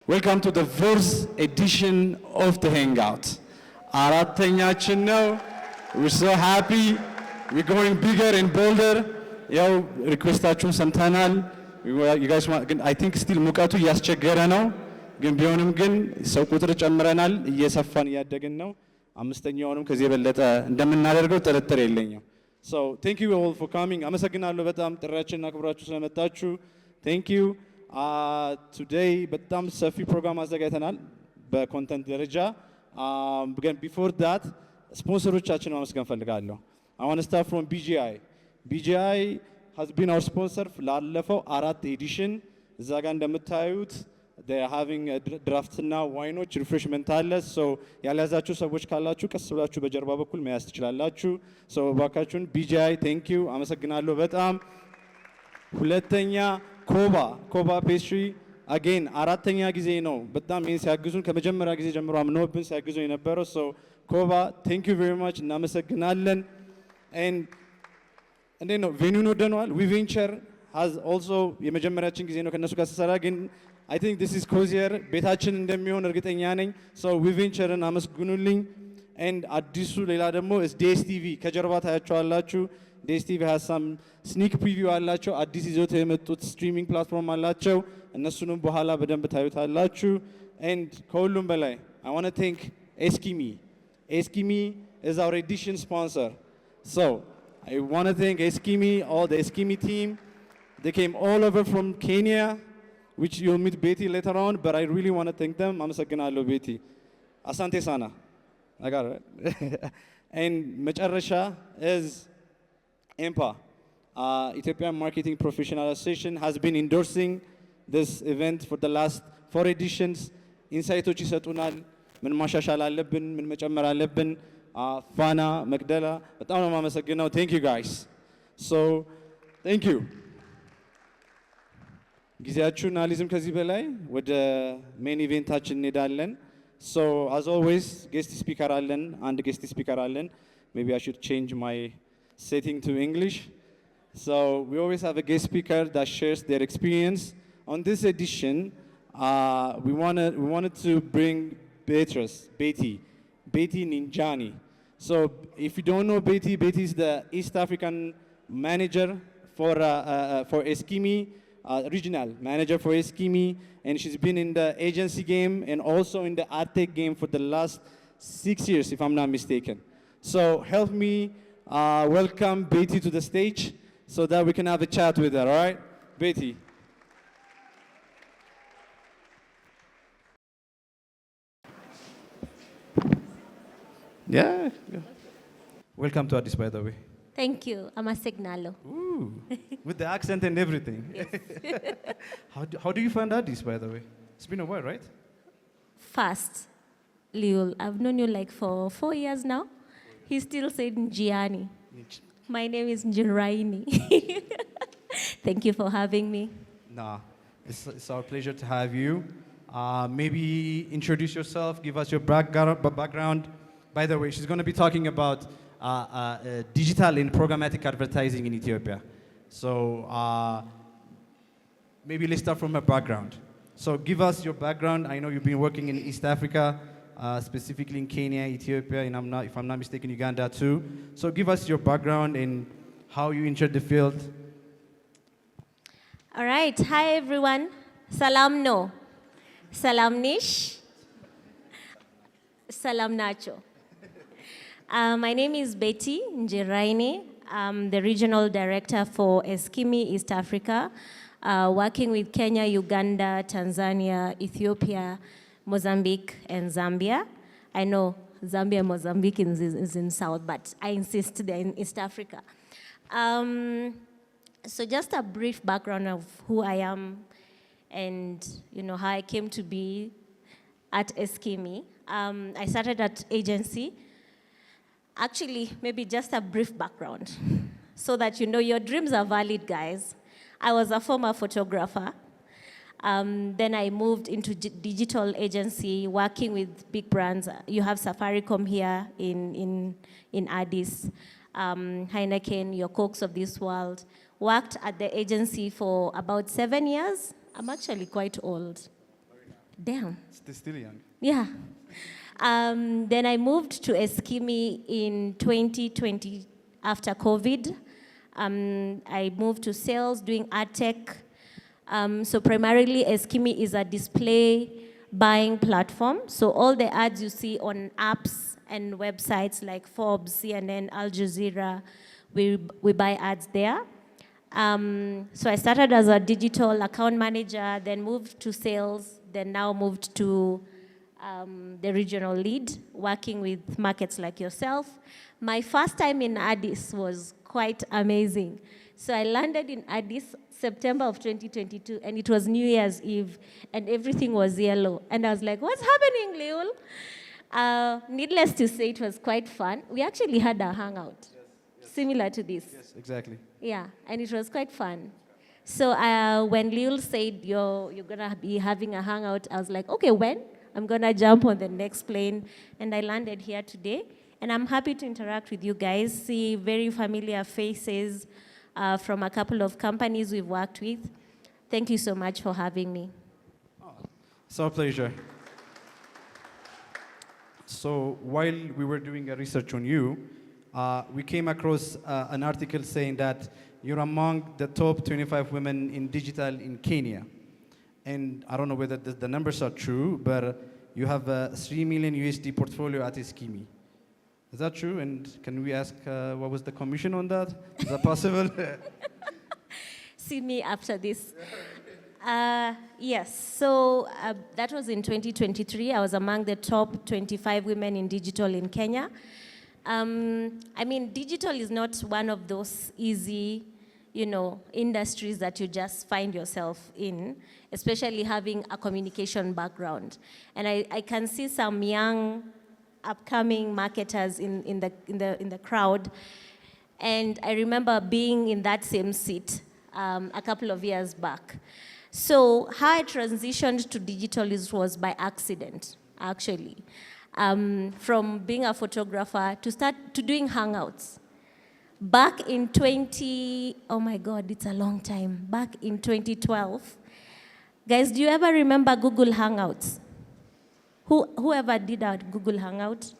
Welcome to the first edition of the Hangout. Arattenyachin now. We're so happy. We're going bigger and bolder. Yo, requestachun samtanal. You guys want, I think still mukatu yaschegera now. ግን ቢሆንም ግን ሰው ቁጥር ጨምረናል እየሰፋን እያደግን ነው አምስተኛውንም ከዚህ የበለጠ እንደምናደርገው ጥርጥር የለኝም so thank you all for coming አመሰግናለሁ በጣም ጥሪያችንን አክብራችሁ ስለመጣችሁ thank you today በጣም ሰፊ ፕሮግራም አዘጋጅተናል በኮንተንት ደረጃ ግን before that ስፖንሰሮቻችንን ማመስገን ፈልጋለሁ I want to start from BGI has been our sponsor ላለፈው 4 ኤዲሽን እዛ ጋር እንደምታዩት They're having a draft now wine refreshment so ያለያዛችሁ ሰዎች ካላችሁ ቀስ ብላችሁ በጀርባ በኩል መያዝ ትችላላችሁ so ባካችሁን BGI thank you አመሰግናለሁ በጣም ሁለተኛ ኮባ pastry again አራተኛ ጊዜ ነው በጣም ይሄን ሲያግዙን ከመጀመሪያ ጊዜ ጀምሮ አምነውብን ሲያግዙን የነበረው so ኮባ thank you very much እናመሰግናለን and then venue ነው ደኗል we venture has also የመጀመሪያችን ጊዜ ነው ከነሱ ጋር ተሰራ ግን I think this is cozier ቤታችን እንደሚሆን እርግጠኛ ነኝ so we ventureን አመስግኑልኝ and አዲሱ ሌላ ደግሞ is DSTV ከጀርባ ታያቸዋላችሁ DSTV has some sneak preview አላቸው አዲስ ይዞት የመጡት streaming platform አላቸው እነሱንም በኋላ በደንብ ታዩታላችሁ and ከሁሉም በላይ I want to thank Eskimi is our edition sponsor so I want to thank Eskimi all the Eskimi team they came all over from Kenya which you'll meet Betty later on, but I really want to thank them. Amasagnalo Betty. Asante sana. I got it. And Mecharesha is EMPA. Ethiopian Marketing Professional Association has been endorsing this event for the last 4 editions. Insights ይሰጡናል ምን ማሻሻል አለብን ምን መጨመር አለብን Fana, Mekedela. በጣም ነው የማመሰግነው. Thank you guys. So, thank you. ጊዜያችሁን አናሊዝም ከዚህ በላይ ወደ ሜን ኢቨንታችን እንሄዳለን so as always guest speaker አለን አንድ guest speaker አለን maybe I should change my setting to English so we always have a guest speaker that shares their experience on this edition we wanted to bring Beatrice Nijiraini so if you don't know Betty is the East African manager for Eskimi regional manager for Eskimi and she's been in the agency game and also in the art tech game for the last 6 years if I'm not mistaken. So help me welcome Betty to the stage so that we can have a chat with her, all right? Betty. Yeah. Welcome to Addis by the way. Thank you. I'm a signalo. Ooh, with the accent and everything. Yes. How do you find Addis, by the way? It's been a while, right? Fast, Lioul. I've known you like for 4 years now. He still said Njiraini. My name is Njiraini. Thank you for having me. Nah, it's our pleasure to have you. Maybe introduce yourself, give us your background. By the way, she's going to be talking about digital and programmatic advertising in Ethiopia. So maybe let's start from her background. So give us your background. I know you've been working in East Africa, specifically in Kenya, Ethiopia, and if I'm not mistaken, Uganda too. So give us your background and how you entered the field. All right. Hi, everyone. Salam no. Salam nish. Salam nacho. My name is Beatrice Njiraini. I'm the regional director for Eskimi, East Africa, working with Kenya, Uganda, Tanzania, Ethiopia, Mozambique, and Zambia. I know Zambia and Mozambique is in South, but I insist they're in East Africa. So just a brief background of who I am and how I came to be at Eskimi. I started at agency. Actually, maybe just a brief background so that your dreams are valid, guys. I was a former photographer. Then I moved into digital agency, working with big brands. You have Safaricom here in Addis, Heineken, your Cokes of this world. Worked at the agency for about 7 years. I'm actually quite old. Damn. Still young. Yeah. Then I moved to Eskimi in 2020 after COVID. I moved to sales doing ad tech. So primarily Eskimi is a display buying platform. So all the ads you see on apps and websites like Forbes, CNN, Al Jazeera, we buy ads there. So I started as a digital account manager, then moved to sales, then now moved to the regional lead, working with markets like yourself. My first time in Addis was quite amazing. So I landed in Addis September of 2022, and it was New Year's Eve, and everything was yellow. And I was like, what's happening, Lioul? Needless to say, it was quite fun. We actually had a hangout, similar to this. Yes, exactly. Yeah, and it was quite fun. So when Lioul said you're gonna be having a hangout, I was like, okay, when? I'm gonna jump on the next plane, and I landed here today. And I'm happy to interact with you guys, see very familiar faces from a couple of companies we've worked with. Thank you so much for having me. Oh, it's our pleasure. So while we were doing a research on you, we came across an article saying that you're among the top 25 women in digital in Kenya. And I don't know whether the numbers are true, but you have a 3 million USD portfolio at Eskimi. Is that true? And can we ask what was the commission on that? Is that possible? See me after this. Yes, so that was in 2023. I was among the top 25 women in digital in Kenya. I mean, digital is not one of those easy, industries that you just find yourself in, especially having a communication background. And I can see some young, upcoming marketers in the crowd. And I remember being in that same seat a couple of years back. So how I transitioned to digital was by accident, actually. From being a photographer to doing Hangouts. Back in oh my God, it's a long time. Back in 2012. Guys, do you ever remember Google Hangouts? Whoever did a Google Hangout?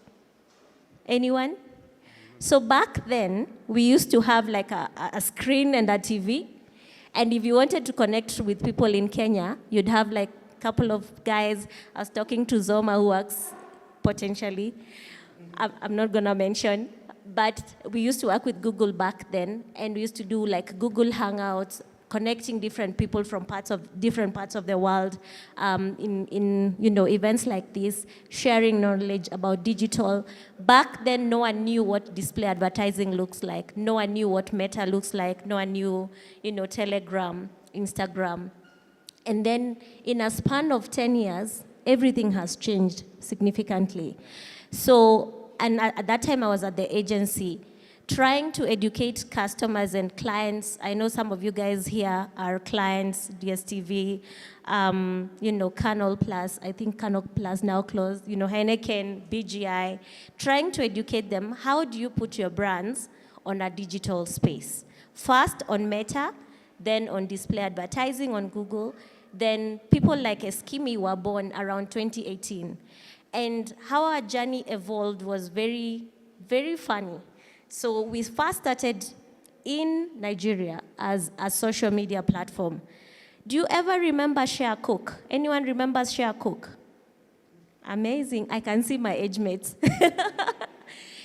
Anyone? So back then, we used to have like a screen and a TV. And if you wanted to connect with people in Kenya, you'd have like a couple of guys. I was talking to Zoma, who works potentially. I'm not gonna mention. But we used to work with Google back then, and we used to do like Google Hangouts, connecting different people from different parts of the world in events like this, sharing knowledge about digital. Back then, no one knew what display advertising looks like. No one knew what Meta looks like. No one knew, Telegram, Instagram. And then in a span of 10 years, everything has changed significantly. So, and at that time I was at the agency, trying to educate customers and clients. I know some of you guys here are clients, DSTV, Canal Plus. I think Canal Plus now closed. Heineken, BGI. Trying to educate them, how do you put your brands on a digital space? First on Meta, then on display advertising on Google. Then people like Eskimi were born around 2018. And how our journey evolved was very, very funny. So we first started in Nigeria as a social media platform. Do you ever remember ShareCook? Anyone remembers ShareCook? Amazing. I can see my age mates.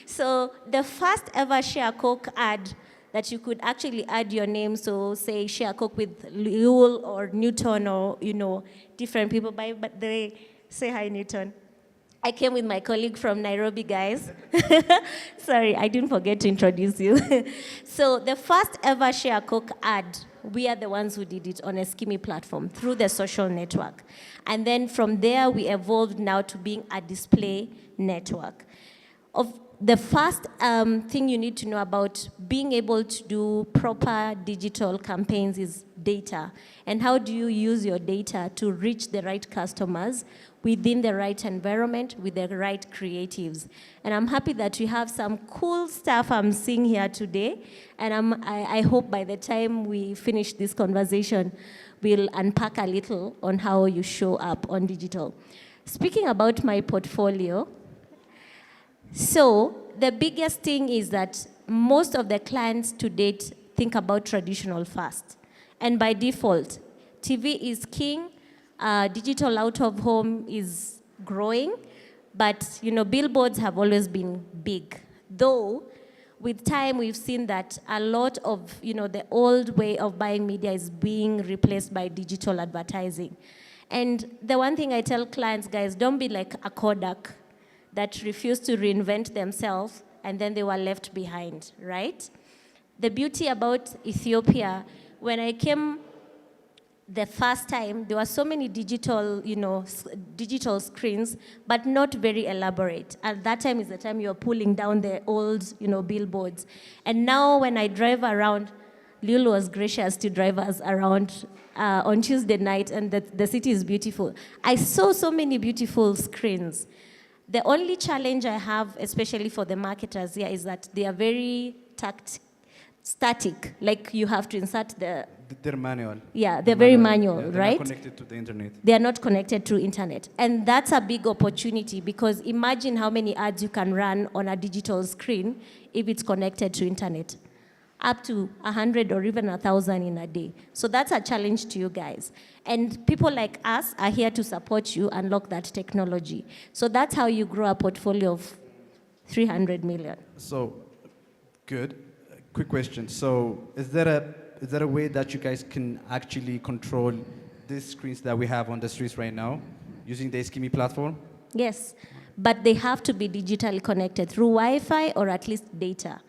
So the first ever ShareCook ad that you could actually add your name, so say ShareCook with Lioul or Newton or, different people. But they say hi, Newton. I came with my colleague from Nairobi, guys. Sorry, I didn't forget to introduce you. So the first ever ShareCook ad, we are the ones who did it on a Eskimi platform through the social network. And then from there, we evolved now to being a display network. The first thing you need to know about being able to do proper digital campaigns is data, and how do you use your data to reach the right customers within the right environment with the right creatives. And I'm happy that we have some cool stuff I'm seeing here today, and I hope by the time we finish this conversation, we'll unpack a little on how you show up on digital. Speaking about my portfolio, so the biggest thing is that most of the clients to date think about traditional first. And by default, TV is king, digital out of home is growing, but billboards have always been big. Though, with time we've seen that a lot of the old way of buying media is being replaced by digital advertising. And the one thing I tell clients, guys, don't be like a Kodak that refused to reinvent themselves and then they were left behind, right? The beauty about Ethiopia, when I came the first time, there were so many digital screens, but not very elaborate. At that time is the time you're pulling down the old, billboards. And now when I drive around, Lioul was gracious to drive us around on Tuesday night, and the city is beautiful. I saw so many beautiful screens. The only challenge I have, especially for the marketers here, is that they are very static. Like you have to insert They're manual. Yeah, they're very manual, they're right? Not connected to the internet. They are not connected to internet. And that's a big opportunity, because imagine how many ads you can run on a digital screen if it's connected to internet. Up to 100 or even 1,000 in a day. So that's a challenge to you guys. And people like us are here to support you unlock that technology. So that's how you grow a portfolio of 300 million. So, good. Quick question. So, is there a way that you guys can actually control these screens that we have on the streets right now using the Eskimi platform? Yes, but they have to be digitally connected through Wi-Fi or at least data.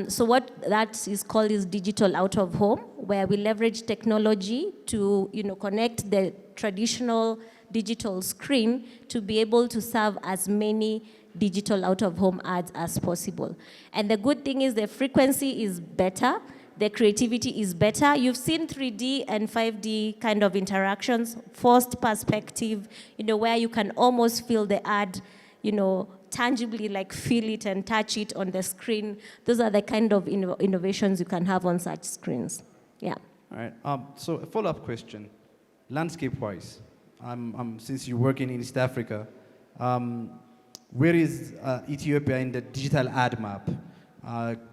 So what that is called is digital out of home, where we leverage technology to connect the traditional digital screen to be able to serve as many digital out of home ads as possible. And the good thing is the frequency is better, the creativity is better. You've seen 3D and 5D kind of interactions, forced perspective, where you can almost feel the ad, tangibly, like feel it and touch it on the screen. Those are the kind of innovations you can have on such screens. Yeah. All right. So a follow-up question, landscape-wise, since you're working in East Africa, where is Ethiopia in the digital ad map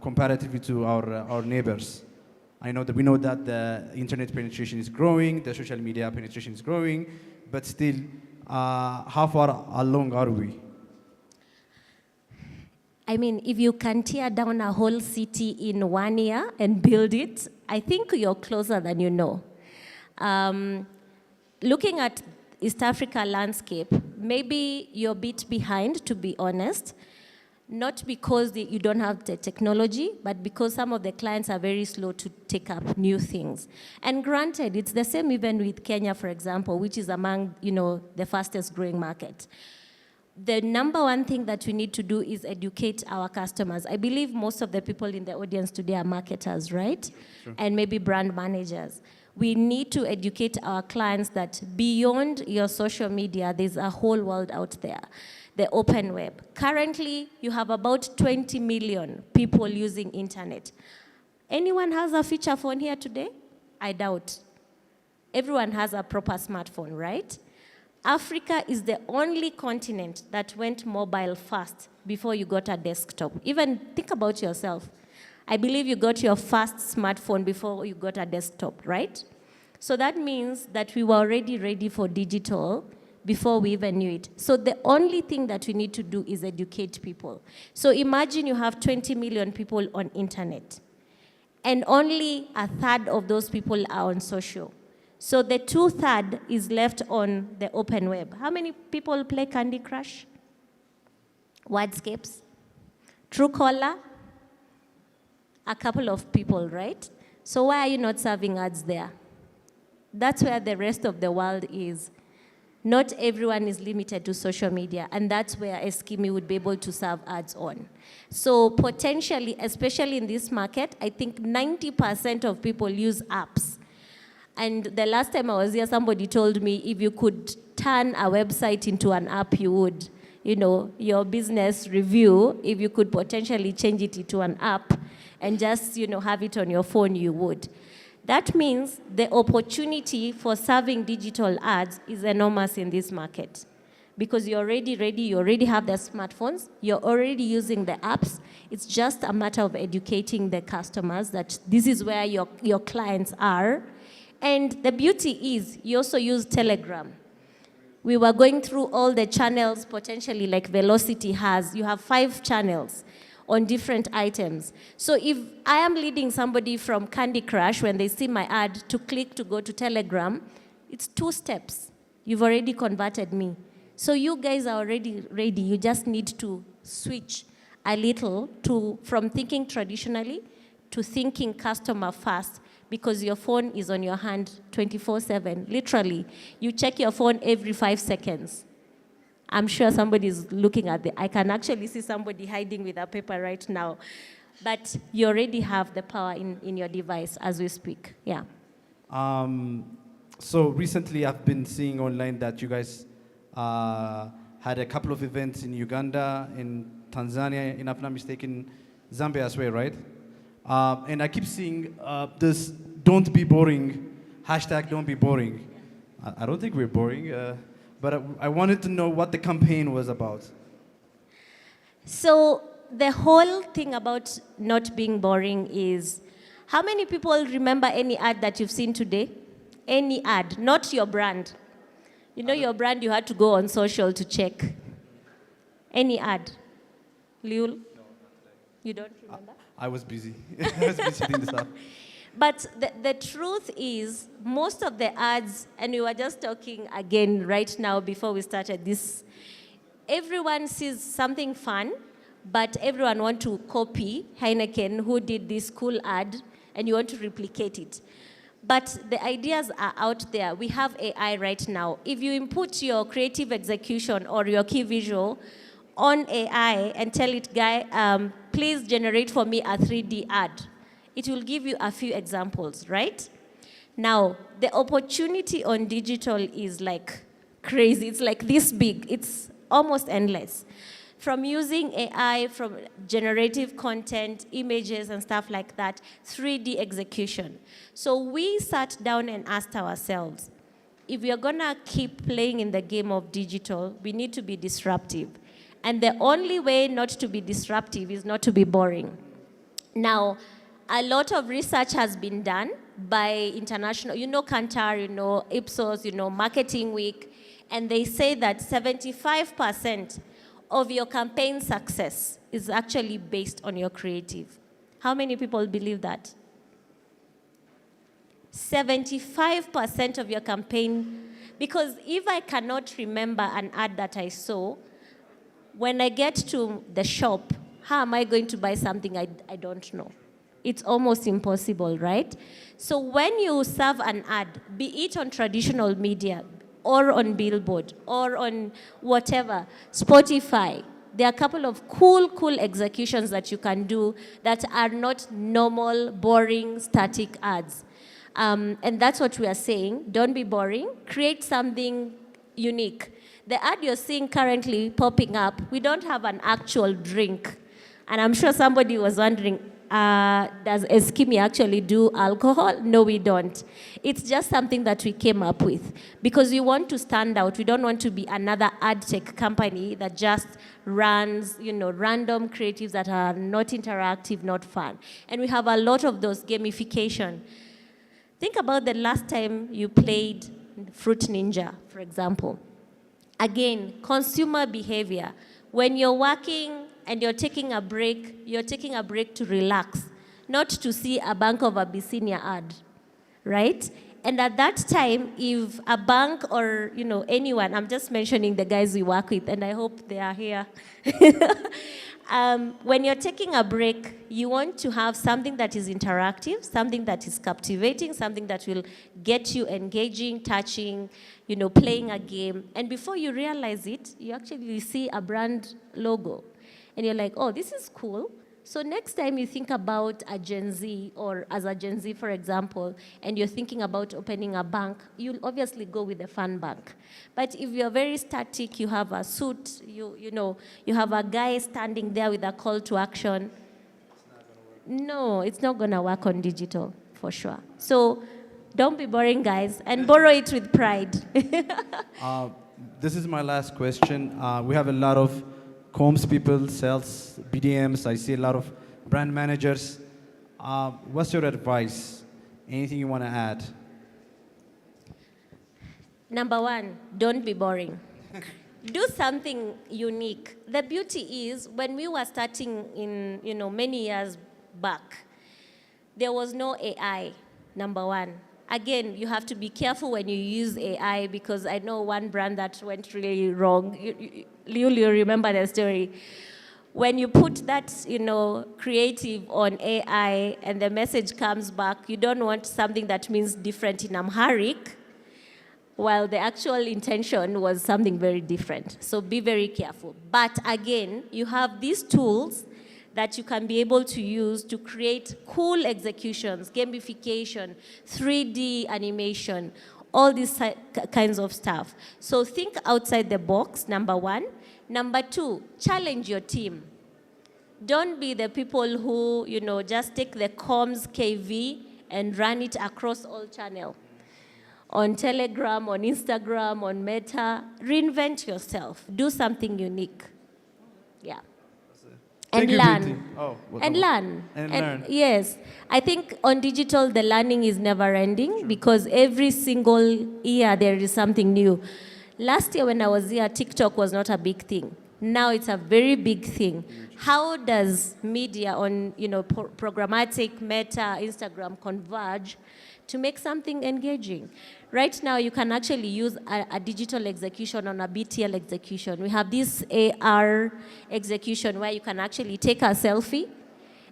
comparatively to our neighbors? We know that the internet penetration is growing, the social media penetration is growing, but still, how far along are we? I mean, if you can tear down a whole city in 1 year and build it, I think you're closer than you know. Looking at East Africa landscape, maybe you're a bit behind, to be honest. Not because you don't have the technology, but because some of the clients are very slow to take up new things. And granted, it's the same even with Kenya, for example, which is among the fastest growing market. The number one thing that we need to do is educate our customers. I believe most of the people in the audience today are marketers, right? Sure. And maybe brand managers. We need to educate our clients that beyond your social media, there's a whole world out there, the open web. Currently, you have about 20 million people using internet. Anyone has a feature phone here today? I doubt. Everyone has a proper smartphone, right? Africa is the only continent that went mobile first before you got a desktop. Even think about yourself. I believe you got your first smartphone before you got a desktop, right? So that means that we were already ready for digital before we even knew it. So the only thing that we need to do is educate people. So imagine you have 20 million people on internet, and only a third of those people are on social. So the 2/3 is left on the open web. How many people play Candy Crush? Wordscapes? Truecaller? A couple of people, right? So why are you not serving ads there? That's where the rest of the world is. Not everyone is limited to social media, and that's where Eskimi would be able to serve ads on. So potentially, especially in this market, I think 90% of people use apps. And the last time I was here, somebody told me if you could turn a website into an app, you would. You know, your business review, if you could potentially change it into an app and just, you know, have it on your phone, you would. That means the opportunity for serving digital ads is enormous in this market because you're already ready, you already have the smartphones, you're already using the apps. It's just a matter of educating the customers that this is where your clients are. And the beauty is you also use Telegram. We were going through all the channels potentially like Velocity has. You have 5 channels on different items. So if I am leading somebody from Candy Crush when they see my ad to click to go to Telegram, it's 2 steps. You've already converted me. So you guys are already ready. You just need to switch a little from thinking traditionally to thinking customer first, because your phone is on your hand 24/7. Literally, you check your phone every 5 seconds. I'm sure somebody's looking at I can actually see somebody hiding with a paper right now. But you already have the power in your device as we speak. Yeah. So recently I've been seeing online that you guys had a couple of events in Uganda, in Tanzania, if I'm not mistaken, Zambia as well, right? And I keep seeing this "don't be boring" hashtag. Don't be boring. I don't think we're boring, but I wanted to know what the campaign was about. So the whole thing about not being boring is, how many people remember any ad that you've seen today? Any ad, not your brand. You know your brand, you had to go on social to check. Any ad. Lioul? You don't remember? I was busy. I was busy doing this stuff. But the truth is, most of the ads, and we were just talking again right now before we started this, everyone sees something fun, but everyone wants to copy Heineken, who did this cool ad, and you want to replicate it. But the ideas are out there. We have AI right now. If you input your creative execution or your key visual on AI and tell it, guy, please generate for me a 3D ad, it will give you a few examples, right? Now, the opportunity on digital is like crazy. It's like this big. It's almost endless. From using AI, from generative content, images and stuff like that, 3D execution. So we sat down and asked ourselves, if we are gonna keep playing in the game of digital, we need to be disruptive. And the only way not to be disruptive is not to be boring. Now, a lot of research has been done by international, Kantar, Ipsos, Marketing Week, and they say that 75% of your campaign success is actually based on your creative. How many people believe that? 75% of your campaign, because if I cannot remember an ad that I saw, when I get to the shop, how am I going to buy something I don't know? It's almost impossible, right? So when you serve an ad, be it on traditional media, or on billboard, or on whatever, Spotify, there are a couple of cool executions that you can do that are not normal, boring, static ads. And that's what we are saying. Don't be boring. Create something unique. The ad you're seeing currently popping up, we don't have an actual drink. And I'm sure somebody was wondering, does Eskimi actually do alcohol? No, we don't. It's just something that we came up with because we want to stand out. We don't want to be another ad tech company that just runs, random creatives that are not interactive, not fun. And we have a lot of those gamification. Think about the last time you played Fruit Ninja, for example. Again, consumer behavior. When you're working and you're taking a break to relax, not to see a Bank of Abyssinia ad, right? And at that time, if a bank or anyone, I'm just mentioning the guys we work with, and I hope they are here. When you're taking a break, you want to have something that is interactive, something that is captivating, something that will get you engaging, touching, playing a game. And before you realize it, you actually see a brand logo. And you're like, oh, this is cool. So next time you think about a Gen Z, or as a Gen Z, for example, and you're thinking about opening a bank, you'll obviously go with a fun bank. But if you're very static, you have a suit, you have a guy standing there with a call to action. No, it's not going to work on digital, for sure. So don't be boring, guys, and borrow it with pride. This is my last question. We have a lot of comms people, sales, BDMs. I see a lot of brand managers. What's your advice? Anything you want to add? Number one, don't be boring. Do something unique. The beauty is, when we were starting in, many years back, there was no AI, number one. Again, you have to be careful when you use AI, because I know one brand that went really wrong. Lioul, you remember the story. When you put that, creative on AI and the message comes back, you don't want something that means different in Amharic, while the actual intention was something very different. So be very careful. But again, you have these tools that you can be able to use to create cool executions, gamification, 3D animation, all these kinds of stuff. So think outside the box, number one. Number two, challenge your team. Don't be the people who, just take the comms KV and run it across all channels. On Telegram, on Instagram, on Meta, reinvent yourself. Do something unique. Yeah. And learn. And learn. Yes. I think on digital, the learning is never ending, because every single year there is something new. Last year when I was here, TikTok was not a big thing. Now it's a very big thing. How does media on, programmatic, Meta, Instagram converge to make something engaging? Right now, you can actually use a digital execution on a BTL execution. We have this AR execution where you can actually take a selfie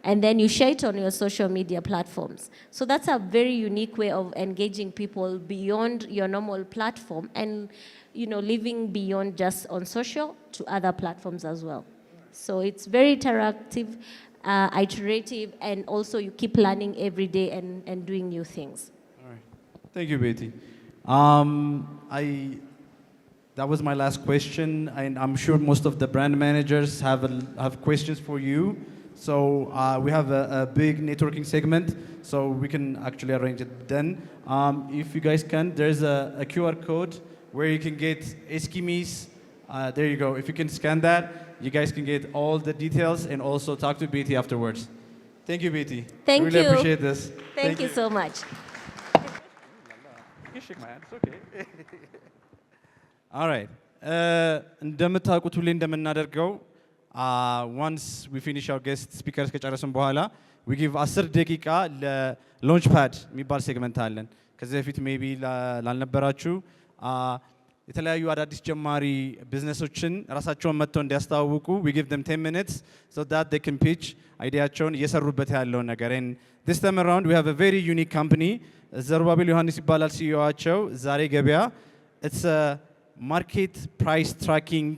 and then you share it on your social media platforms. So that's a very unique way of engaging people beyond your normal platform and, living beyond just on social to other platforms as well. So it's very interactive, iterative, and also you keep learning every day and doing new things. All right. Thank you, Betty. That was my last question, and I'm sure most of the brand managers have questions for you. So we have a big networking segment, so we can actually arrange it then. If you guys can, there's a QR code where you can get Eskimis. There you go. If you can scan that, you guys can get all the details and also talk to Betty afterwards. Thank you, Betty. Thank really you. Appreciate this. Thank you so much. You shake my hand. It's okay. All right. እንደምታውቁት ሁሌ እንደምናደርገው once we finish our guest speakers ከጨረስን በኋላ we give 10 ደቂቃ ለላunch pad የሚባል ሴግመንት አለን። ከዚህ በፊት ሜቢ ላልነበራችሁ የተለያዩ አዳዲስ ጀማሪ ቢዝነሶችን ራሳቸውን መጥተው እንዲያስተዋውቁ we give them 10 minutes so that they can pitch አይዲያቸውን እየሰሩበት ያለውን ነገር. And this time around we have a very unique company. Zerubabel Yohannes ይባላል ሲኢኦአቸው ZareGebeya. It's a market price tracking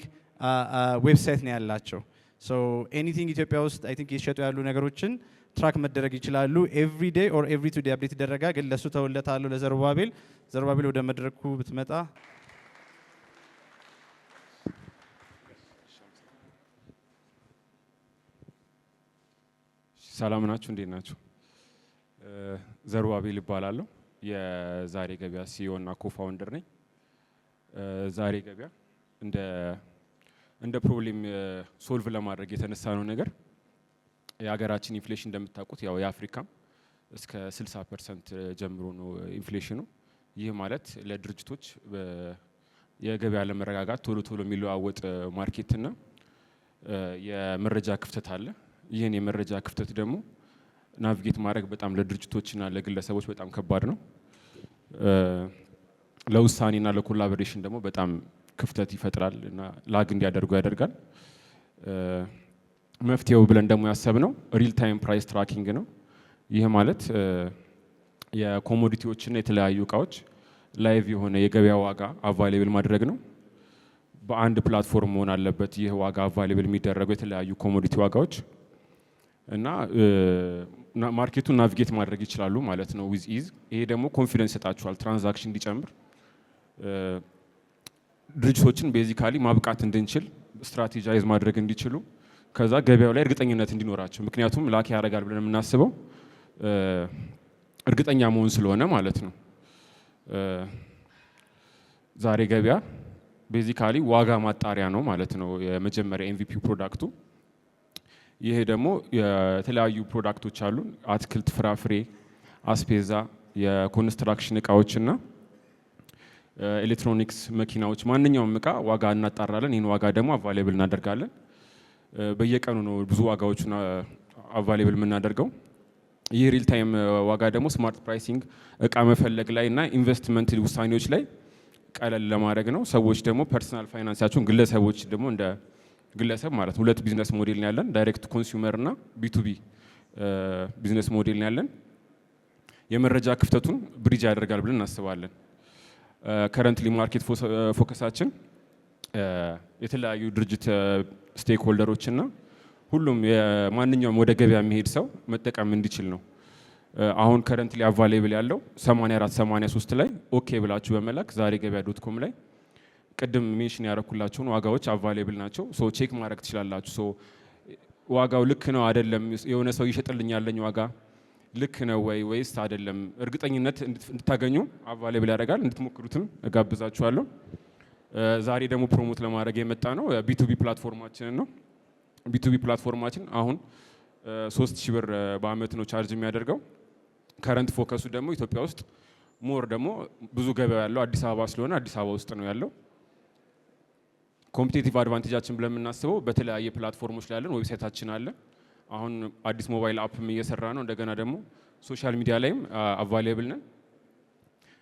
website ነው ያላቸው. So anything ኢትዮጵያ ውስጥ I think እየሸጡ ያሉ ነገሮችን ትራክ መደረግ ይችላሉ. every day or every 2 day አፕዴት ይደረጋል። ግን ለሱ ተውለታለሁ ለዘሩባቤል። ዘሩባቤል ወደ መድረኩ ብትመጣ። ሰላም ናችሁ? እንዴት ናችሁ? ዘሩባቤል ይባላለሁ። የዛሬገበያ ሲኢኦ እና ኮፋውንደር ነኝ። ዛሬገበያ እንደ ፕሮብሌም ሶልቭ ለማድረግ የተነሳ ነው ነገር የሀገራችን ኢንፍሌሽን እንደምታውቁት ያው የአፍሪካ እስከ 60% ጀምሮ ነው ኢንፍሌሽኑ። ይህ ማለት ለድርጅቶች የገበያ ለመረጋጋት ቶሎ የሚለዋወጥ ማርኬትና የመረጃ ክፍተት አለ። ይህን የመረጃ ክፍተት ደግሞ ናቪጌት ማድረግ በጣም ለድርጅቶችና ለግለሰቦች በጣም ከባድ ነው። ለውሳኔና ለኮላቦሬሽን ደግሞ በጣም ክፍተት ይፈጥራል እና ላግ እንዲያደርጉ ያደርጋል። መፍትሄው ብለን ደግሞ ያሰብነው ሪል ታይም ፕራይስ ትራኪንግ ነው። ይህ ማለት የኮሞዲቲዎችና የተለያዩ እቃዎች ላይቭ የሆነ የገበያ ዋጋ አቫይሌብል ማድረግ ነው። በአንድ ፕላትፎርም መሆን አለበት ይህ ዋጋ አቫይሌብል የሚደረገው የተለያዩ ኮሞዲቲ ዋጋዎች። እና ማርኬቱን ናቪጌት ማድረግ ይችላሉ ማለት ነው ዊዝ ኢዝ። ይሄ ደግሞ ኮንፊደንስ ይሰጣቸዋል ትራንዛክሽን እንዲጨምር፣ ድርጅቶችን ቤዚካሊ ማብቃት እንድንችል ስትራቴጃይዝ ማድረግ እንዲችሉ፣ ከዛ ገበያው ላይ እርግጠኝነት እንዲኖራቸው። ምክንያቱም ላኪ ያደርጋል ብለን የምናስበው እርግጠኛ መሆን ስለሆነ ማለት ነው። ዛሬ ገበያ ቤዚካሊ ዋጋ ማጣሪያ ነው ማለት ነው የመጀመሪያ ኤምቪፒ ፕሮዳክቱ። ይሄ ደግሞ የተለያዩ ፕሮዳክቶች አሉ፣ አትክልት፣ ፍራፍሬ፣ አስፔዛ፣ የኮንስትራክሽን እቃዎችና ኤሌክትሮኒክስ፣ መኪናዎች፣ ማንኛውም እቃ ዋጋ እናጣራለን። ይህን ዋጋ ደግሞ አቫይሌብል እናደርጋለን። በየቀኑ ነው ብዙ ዋጋዎችን አቫይሌብል የምናደርገው። ይህ ሪል ታይም ዋጋ ደግሞ ስማርት ፕራይሲንግ እቃ መፈለግ ላይ እና ኢንቨስትመንት ውሳኔዎች ላይ ቀለል ለማድረግ ነው። ሰዎች ደግሞ ፐርሰናል ፋይናንሳቸውን፣ ግለሰቦች ደግሞ እንደ ግለሰብ ማለት ነው ሁለት ቢዝነስ ሞዴል ነው ያለን፣ ዳይሬክት ኮንሱመር እና ቢቱቢ ቢዝነስ ሞዴል ነው ያለን። የመረጃ ክፍተቱን ብሪጅ ያደርጋል ብለን እናስባለን። ከረንትሊ ማርኬት ፎከሳችን የተለያዩ ድርጅት ስቴክ ሆልደሮች እና ሁሉም ማንኛውም ወደ ገበያ የሚሄድ ሰው መጠቀም እንዲችል ነው። አሁን ከረንትሊ አቫይሌብል ያለው 8483 ላይ ኦኬ ብላችሁ በመላክ zaregebeya.com ላይ ቅድም ሜንሽን ያደረኩላችሁን ዋጋዎች አቫይሌብል ናቸው። ሶ ቼክ ማድረግ ትችላላችሁ። ሶ ዋጋው ልክ ነው አይደለም፣ የሆነ ሰው ይሸጥልኝ ያለኝ ዋጋ ልክ ነው ወይስ አይደለም፣ እርግጠኝነት እንድታገኙ አቫይሌብል ያደርጋል። እንድትሞክሩትም እጋብዛችኋለሁ። ዛሬ ደግሞ ፕሮሞት ለማድረግ የመጣ ነው ቢቱቢ ፕላትፎርማችንን ነው። ቢቱቢ ፕላትፎርማችን አሁን 3000 ብር በአመት ነው ቻርጅ የሚያደርገው። ከረንት ፎከሱ ደግሞ ኢትዮጵያ ውስጥ ሞር ደግሞ ብዙ ገበያ ያለው አዲስ አበባ ስለሆነ አዲስ አበባ ውስጥ ነው ያለው። ኮምፒቲቲቭ አድቫንቴጃችን ብለን የምናስበው በተለያየ ፕላትፎርሞች ላይ ያለን ዌብሳይታችን አለ። አሁን አዲስ ሞባይል አፕም እየሰራ ነው። እንደገና ደግሞ ሶሻል ሚዲያ ላይም አቫይሌብል ነን።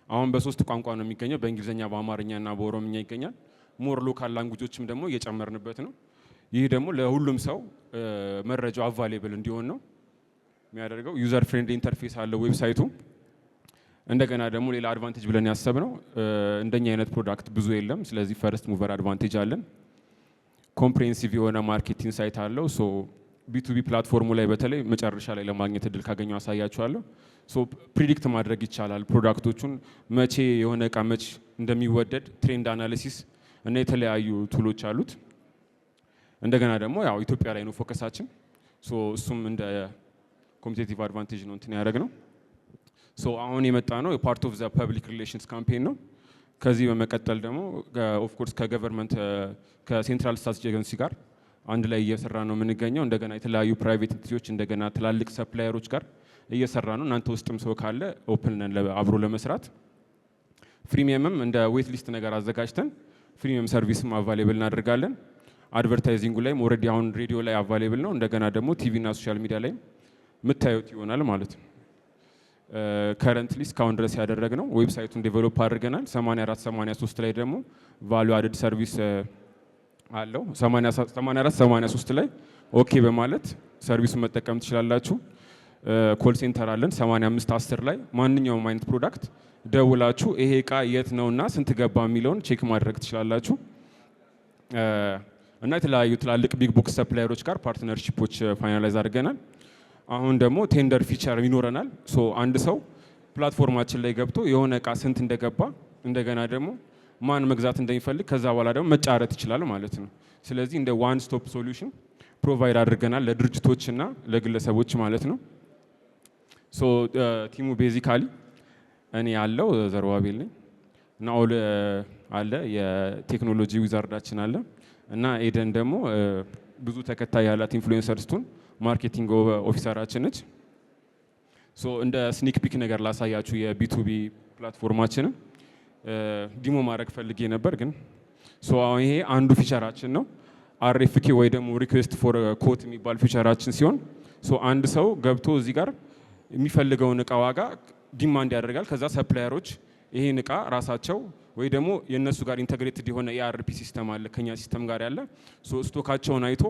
አሁን በ3 ቋንቋ ነው የሚገኘው፣ በእንግሊዝኛ፣ በአማርኛ እና በኦሮምኛ ይገኛል። ሞር ሎካል ላንጉጆችም ደግሞ እየጨመርንበት ነው። ይህ ደግሞ ለሁሉም ሰው መረጃው አቫይሌብል እንዲሆን ነው የሚያደርገው። ዩዘር ፍሬንድሊ ኢንተርፌስ አለው ዌብሳይቱ። እንደገና ደግሞ ሌላ አድቫንቴጅ ብለን ያሰብነው እንደኛ አይነት ፕሮዳክት ብዙ የለም። ስለዚህ ፈርስት ሙቨር አድቫንቴጅ አለን። ኮምፕሬሄንሲቭ የሆነ ማርኬት ኢንሳይት አለው። ሶ ቢቱቢ ፕላትፎርሙ ላይ በተለይ መጨረሻ ላይ ለማግኘት እድል ካገኘው አሳያችኋለሁ። ሶ ፕሪዲክት ማድረግ ይቻላል ፕሮዳክቶቹን መቼ የሆነ እቃ መቼ እንደሚወደድ፣ ትሬንድ አናሊሲስ እና የተለያዩ ቱሎች አሉት። እንደገና ደግሞ ያው ኢትዮጵያ ላይ ነው ፎከሳችን። ሶ እሱም እንደ ኮምፒቲቲቭ አድቫንቴጅ ነው እንትን ያደረግነው። ሶ አሁን የመጣ ነው ፓርት ኦፍ ዘ ፐብሊክ ሪሌሽንስ ካምፔን ነው። ከዚህ በመቀጠል ደግሞ ኦፍ ኮርስ ከገቨርንመንት ከሴንትራል ስታቲስቲክስ ኤጀንሲ ጋር አንድ ላይ እየሰራ ነው የምንገኘው። እንደገና የተለያዩ ፕራይቬት ኢንስቲትዩቶች እንደገና ትላልቅ ሰፕላየሮች ጋር እየሰራ ነው። እናንተ ውስጥም ሰው ካለ ኦፕን ነን አብሮ ለመስራት። ፍሪሚየምም እንደ ዌት ሊስት ነገር አዘጋጅተን ፍሪሚየም ሰርቪስም አቫይሌብል እናደርጋለን። አድቨርታይዚንጉ ላይም ኦልሬዲ አሁን ሬዲዮ ላይ አቫይሌብል ነው። እንደገና ደግሞ ቲቪ እና ሶሻል ሚዲያ ላይ የምታዩት ይሆናል ማለት ነው። ከረንትሊ እስካሁን ድረስ ያደረግነው ዌብሳይቱን ዴቨሎፕ አድርገናል። 8483 ላይ ደግሞ ቫሉ አድድ ሰርቪስ አለው። 8483 ላይ ኦኬ በማለት ሰርቪሱን መጠቀም ትችላላችሁ። ኮል ሴንተር አለን 8510 ላይ ማንኛውም አይነት ፕሮዳክት ደውላችሁ ይሄ እቃ የት ነውና ስንት ገባ የሚለውን ቼክ ማድረግ ትችላላችሁ። እና የተለያዩ ትላልቅ ቢግ ቦክስ ሰፕላየሮች ጋር ፓርትነርሺፖች ፋይናላይዝ አድርገናል። አሁን ደግሞ ቴንደር ፊቸር ይኖረናል። ሶ አንድ ሰው ፕላትፎርማችን ላይ ገብቶ የሆነ እቃ ስንት እንደገባ እንደገና ደግሞ ማን መግዛት እንደሚፈልግ ከዛ በኋላ ደግሞ መጫረት ይችላል ማለት ነው። ስለዚህ እንደ ዋን ስቶፕ ሶሉሽን ፕሮቫይድ አድርገናል ለድርጅቶችና ለግለሰቦች ማለት ነው። ሶ ቲሙ ቤዚካሊ እኔ ያለው ዘሩባቤል ነኝ እና ኦል አለ የቴክኖሎጂ ዊዛርዳችን አለ እና ኤደን ደግሞ ብዙ ተከታይ ያላት ኢንፍሉዌንሰር ስቱን ማርኬቲንግ ኦፊሰራችን ነች። ሶ እንደ ስኒክ ፒክ ነገር ላሳያችሁ የቢቱቢ ፕላትፎርማችንን ዲሞ ማድረግ ፈልጌ ነበር ግን ሶ አሁን ይሄ አንዱ ፊቸራችን ነው። አርኤፍኬ ወይ ደግሞ ሪኩዌስት ፎር ኮት የሚባል ፊቸራችን ሲሆን ሶ አንድ ሰው ገብቶ እዚህ ጋር የሚፈልገውን እቃ ዋጋ ዲማንድ ያደርጋል። ከዛ ሰፕላየሮች ይሄን እቃ ራሳቸው ወይ ደግሞ የነሱ ጋር ኢንተግሬትድ የሆነ ኤአርፒ ሲስተም አለ ከኛ ሲስተም ጋር ያለ ሶ ስቶካቸውን አይቶ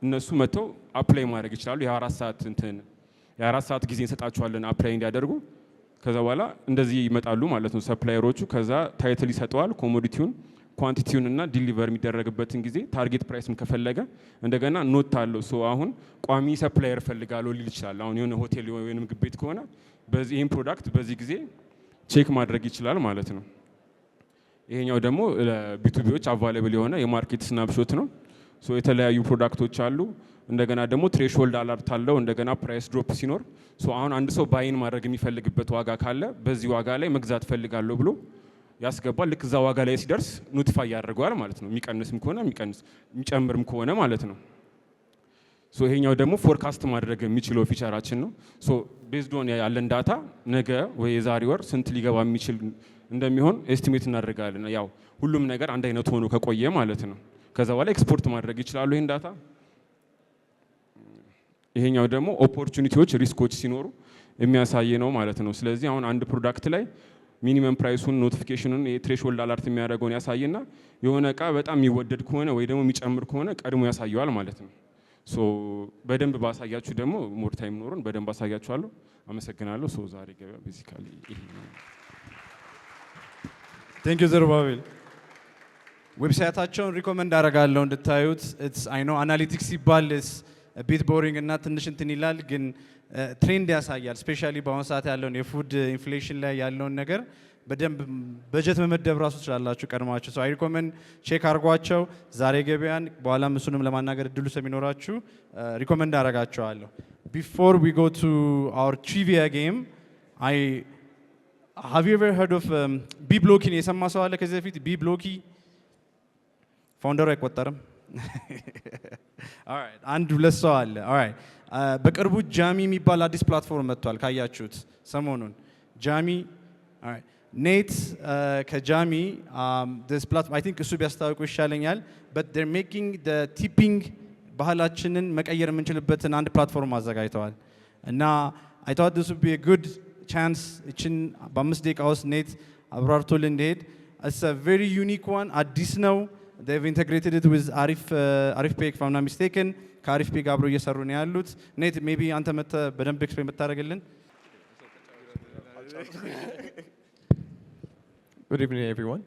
እነሱ መጥተው አፕላይ ማድረግ ይችላሉ። የ4 ሰዓት ጊዜ እንሰጣቸዋለን አፕላይ እንዲያደርጉ። ከዛ በኋላ እንደዚህ ይመጣሉ ማለት ነው ሰፕላየሮቹ። ከዛ ታይትል ይሰጠዋል፣ ኮሞዲቲውን፣ ኳንቲቲውንና ዲሊቨር የሚደረግበትን ጊዜ ታርጌት ፕራይስም ከፈለገ እንደገና ኖት አለው። ሶ አሁን ቋሚ ሰፕላየር ፈልጋለሁ ሊል ይችላል። አሁን የሆነ ሆቴል ወይም ምግብ ቤት ከሆነ በዚህ ይሄን ፕሮዳክት በዚህ ጊዜ ቼክ ማድረግ ይችላል ማለት ነው። ይሄኛው ደግሞ ለቢቱቢዎች አቫይላብል የሆነ የማርኬት ስናፕሾት ነው። ሶ የተለያዩ ፕሮዳክቶች አሉ። እንደገና ደግሞ ትሬሽሆልድ አለርት አለው። እንደገና ፕራይስ ድሮፕ ሲኖር ሶ አሁን አንድ ሰው ባይን ማድረግ የሚፈልግበት ዋጋ ካለ በዚህ ዋጋ ላይ መግዛት ፈልጋለሁ ብሎ ያስገባል። ልክ እዛ ዋጋ ላይ ሲደርስ ኖቲፋይ ያደርገዋል ማለት ነው። የሚቀንስም ከሆነ የሚቀንስ የሚጨምርም ከሆነ ማለት ነው። ሶ ይሄኛው ደግሞ ፎርካስት ማድረግ የሚችለው ፊቸራችን ነው። ሶ ቤዝድ ኦን ያለን ዳታ ነገ ወይ የዛሬ ወር ስንት ሊገባ የሚችል እንደሚሆን ኤስቲሜት እናደርጋለን። ያው ሁሉም ነገር አንድ አይነት ሆኖ ከቆየ ማለት ነው። ከዛ በኋላ ኤክስፖርት ማድረግ ይችላሉ ይሄን ዳታ። ይሄኛው ደግሞ ኦፖርቹኒቲዎች ሪስኮች ሲኖሩ የሚያሳይ ነው ማለት ነው። ስለዚህ አሁን አንድ ፕሮዳክት ላይ ሚኒመም ፕራይሱን ኖቲፊኬሽኑን የትሬሽሆልድ አለርት የሚያደርገውን ያሳይና የሆነ እቃ በጣም የሚወደድ ከሆነ ወይ ደግሞ የሚጨምር ከሆነ ቀድሞ ያሳየዋል ማለት ነው። ሶ በደንብ ባሳያችሁ ደግሞ ሞር ታይም ኖሮን በደንብ አሳያችኋለሁ። አመሰግናለሁ። ሶ ዛሬ ገበያ ቤዚካሊ ይሄ ነው። ቴንክ ዩ ዘሩባቤል። ዌብሳይታቸውን ሪኮመንድ አደርጋለሁ እንድታዩት። አይ ኖ አናሊቲክስ ሲባል ቢት ቦሪንግ እና ትንሽ እንትን ይላል፣ ግን ትሬንድ ያሳያል። ስፔሻሊ በአሁኑ ሰዓት ያለውን የፉድ ኢንፍሌሽን ላይ ያለውን ነገር በደንብ በጀት መመደብ ራሱ ትችላላችሁ ቀድማችሁ። ሶ አይ ሪኮመንድ ቼክ አድርጓቸው። ዛሬ ገበያን በኋላም እሱንም ለማናገር እድሉ ስለሚኖራችሁ ሪኮመንድ አደርጋቸዋለሁ። ቢፎር ዊ ጎ ቱ አወር ትሪቪያ ጌም ሃቭ ዩ ኤቨር ሄርድ ኦፍ ቢብሎኪን የሰማ ሰው አለ ከዚህ በፊት? ቢብሎኪ ፋውንደሩ አይቆጠርም። አንድ ሁለት ሰው አለ። በቅርቡ ጃሚ የሚባል አዲስ ፕላትፎርም መጥቷል ካያችሁት ሰሞኑን። ጃሚ ኔት ከጃሚ አይ ቲንክ እሱ ቢያስታውቁ ይሻለኛል። በት ዜር ሜኪንግ ቲፒንግ ባህላችንን መቀየር የምንችልበትን አንድ ፕላትፎርም አዘጋጅተዋል እና አይ ቶት ዲስ ውድ ቢ አ ጉድ ቻንስ እችን በ5 ደቂቃ ውስጥ ኔት አብራርቶልን እንዲሄድ። ኢትስ አ ቬሪ ዩኒክ ዋን፣ አዲስ ነው። they've integrated it with Arif Pay if I'm not mistaken. ከአሪፍ ፔ ጋር አብሮ እየሰሩ ነው ያሉት። ኔት ሜቢ አንተ መጥተህ በደንብ ኤክስፕሌን ብታደርግልን። Good evening, everyone.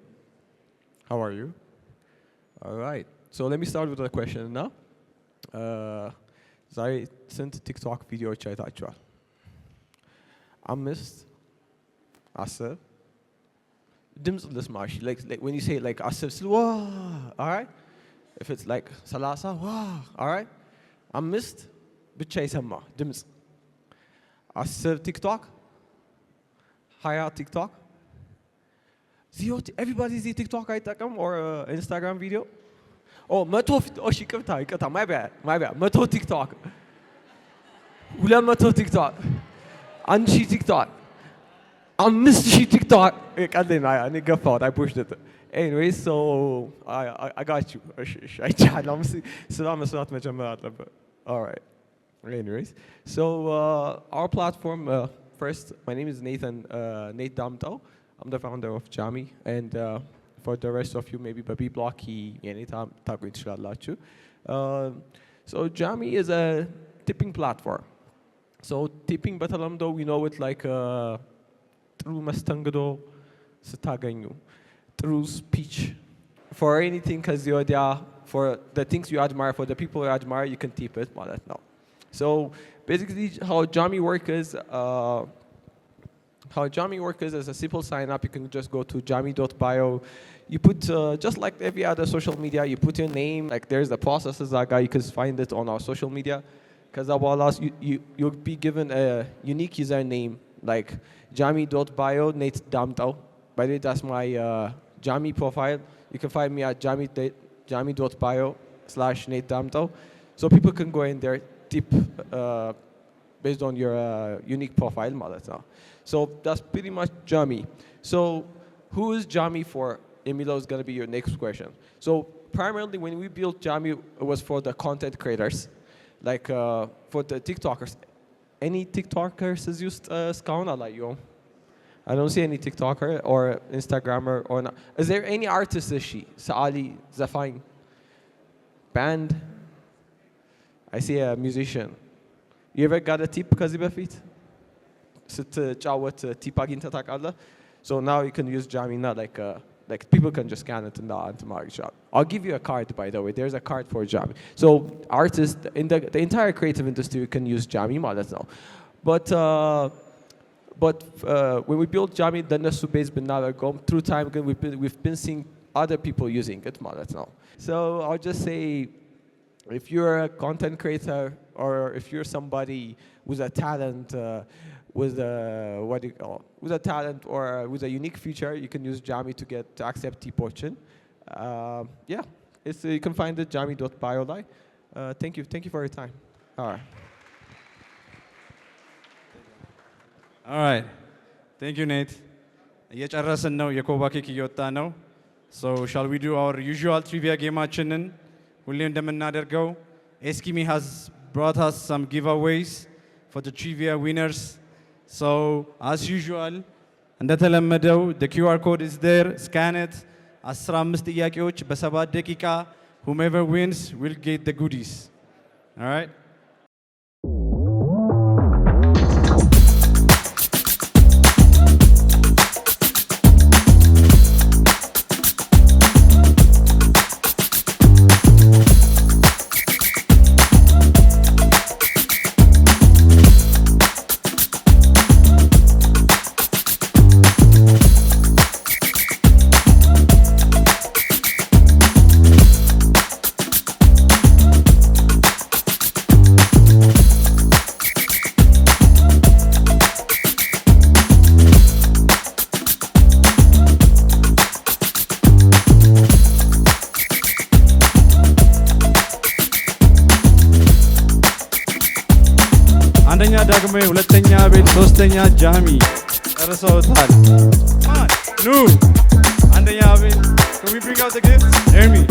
How are you? All right. So let me start with a question now. ዛሬ ስንት ቲክቶክ ቪዲዮዎች አይታችኋል? 5 10 ድምፅ ልስማሽ። like when you say like 10 ስል ዋ all right. If it's like 30 ዋ all right. 5 ብቻ ይሰማ ድምፅ 10 ቲክቶክ 20 ቲክቶክ everybody ዚ ቲክቶክ አይጠቀም or Instagram video oh 100 እሺ ይቅርታ my bad 100 ቲክቶክ 200 ቲክቶክ 1000 ቲክቶክ 5000 ቲክቶክ ቀልዴን እኔ ገፋሁት I pushed it anyway so I got you አይቻለሁ ስራ መስራት መጀመር አለበት all right anyways so our platform first my name is Nate Damtew. I'm the founder of Jami, and for the rest of you, maybe Baby Blocky, anytime talking to Shalachu. So Jami is a tipping platform. So tipping batalamdo, we know it like through mastangado, sataganyu, through speech. For anything, because you're there, for the things you admire, for the people you admire, you can tip it. Well, no. So basically, how Jami works is. How Jami works is as a simple sign up. You can just go to jami.bio. You put, just like every other social media, you put your name. Like there's the processes that guy, you can find it on our social media. Because you'll be given a unique username, like jami.bio, Nate Damtew. By the way, that's my Jami profile. You can find me at jami.bio/Nate Damtew. So people can go in there, tip based on your unique profile. So that's pretty much Jami. So who is Jami for? Emilio is going to be your next question. So primarily when we built Jami, it was for the content creators, like for the TikTokers. Any TikTokers is used Skauna like you? I don't see any TikToker or Instagrammer or not. Is there any artist is she? Saali, Zafine, band? I see a musician. You ever got a tip ከዚህ በፊት ስትጫወት ቲፕ አግኝተህ ታውቃለህ? So now you can use Jami, not like Like people can just scan it in the market shop. I'll give you a card, by the way. There's a card for Jami. So artists in the entire creative industry can use Jami ማለት ነው. But when we built Jami, the እነሱ base ብናደርገውም through time we've been seeing other people using it ማለት ነው. So I'll just say, if you're a content creator or if you're somebody with a talent, with a talent or with a unique feature, you can use Jami to accept T-Portion. Yeah, you can find it jami.bio. Thank you for your time. All right. All right. Thank you, Nate. እየጨረስን ነው የኮባ ኬክ እየወጣ ነው. So shall we do our usual trivia game-አችንን ሁሌ እንደምናደርገው? Eskimi has brought us some giveaways for the trivia winners. So as usual እንደተለመደው the QR code is there, scan it. 15 ጥያቄዎች በ7 ደቂቃ. Whomever wins will get the goodies. All right? አንደኛ ዳግሜ፣ ሁለተኛ ቤት፣ ሶስተኛ ጃሚ ጨርሰውታል። ኑ አንደኛ ቤት። Can we bring out the gifts? Hear me.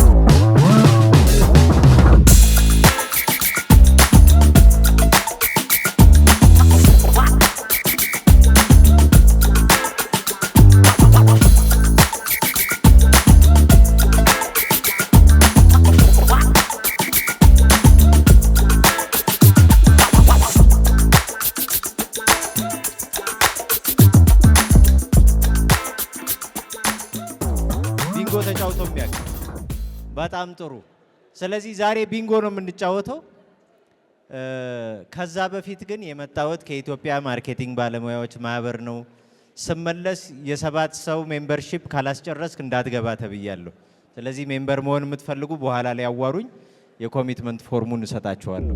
በጣም ጥሩ። ስለዚህ ዛሬ ቢንጎ ነው የምንጫወተው። ከዛ በፊት ግን የመጣሁት ከኢትዮጵያ ማርኬቲንግ ባለሙያዎች ማህበር ነው። ስመለስ የ7 ሰው ሜምበርሺፕ ካላስጨረስክ እንዳትገባ ተብያለሁ። ስለዚህ ሜምበር መሆን የምትፈልጉ በኋላ ላይ ያዋሩኝ፣ የኮሚትመንት ፎርሙን እሰጣችኋለሁ።